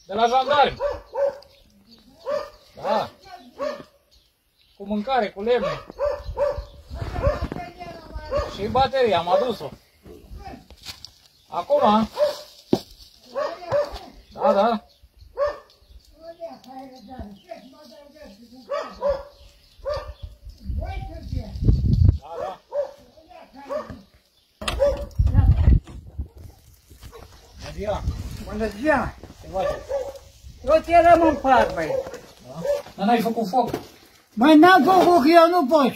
De la jandarmi. Da. Cu mâncare, cu lemne. Și bateria, am adus-o. Acum. Da, da. Da, da. Bună ziua. Bună ziua! Ce faceți? Eu te eram în pat, băi. Da? Dar n-ai făcut foc. Măi, n-am făcut, că eu nu pot.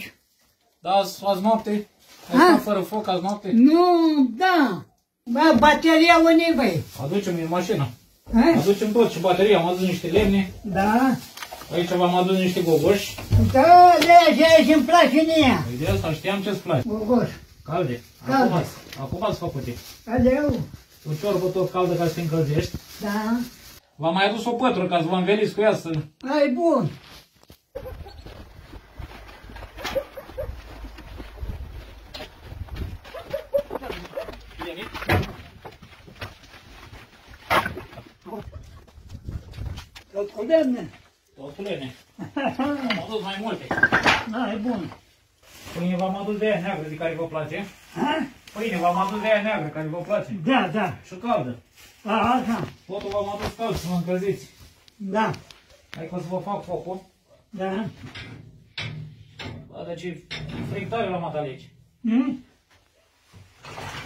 Da, azi noapte? Ai stat fără foc azi noapte? Nu, da. Bă, bateria unii, băi. Aducem în mașină. Ha? Aducem tot și bateria. Am adus niște lemne. Da. Aici v-am adus niște gogoși. Da, de aici îmi place mie. Păi de asta știam ce-ți place. Gogoș. Calde. Calde. Acum ați făcut-i. Adeu. O ciorbă tot caldă ca să te încălzești. Da. V-am mai adus o pătură ca să vă înveliți cu ea să... Ai bun. Tot cu lemne. Tot cu lemne. Am adus mai multe. Ai bun. Pâine v-am adus de aia neagră de care vă place. Ha? Pâine v-am adus de aia neagră care vă place. Da, da. Și caldă. A, așa. Totul v-am adus cald să vă încălziți. Da. Hai că o să vă fac focul. Da. Bă, deci e frictare la mata aici. Hmm?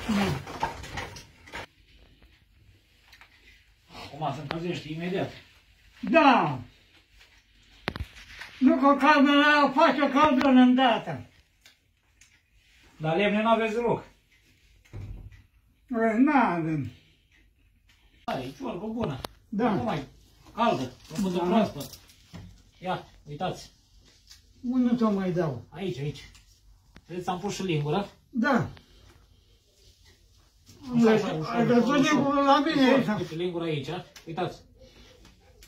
Da. Acum se încălzește imediat. Da. Nu că caldă face o caldă îndată. Dar lemne n-aveți deloc. N-avem. Hai, e ciorbă bună. Da. Nu mai caldă, făcută proaspăt. Ia, uitați. Unde ți-o mai dau? Aici, aici. Vedeți, am pus și lingură. Da. Așa, așa, ușor, Ai văzut lingură la mine aici? Uite, lingura aici, uitați.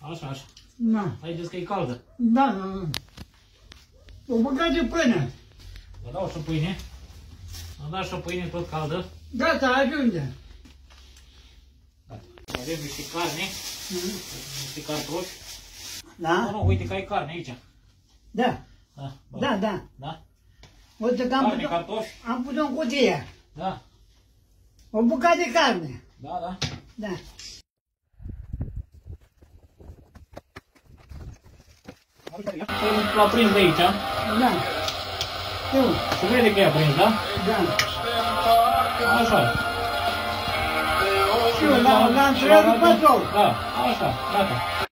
Așa, așa. Da. Vedeți că e caldă. Da, da, da. O băgat de pâine. Vă dau și pâine. Am dat și o pâine tot caldă. Gata, ajunge. Avem niște carne, niște cartofi. Da? Nu, nu, uite că ai carne aici. Da. Da, bă. Da, da. Da? Uite că Carne, cartofi. am pus în cutie. Da, O bucată de carne. da, da. Da. L-a prins de aici. Da. Eu. Se vede că i-a prins, da? Da. Așa. Și eu l-am întrebat după două. Da, așa, gata.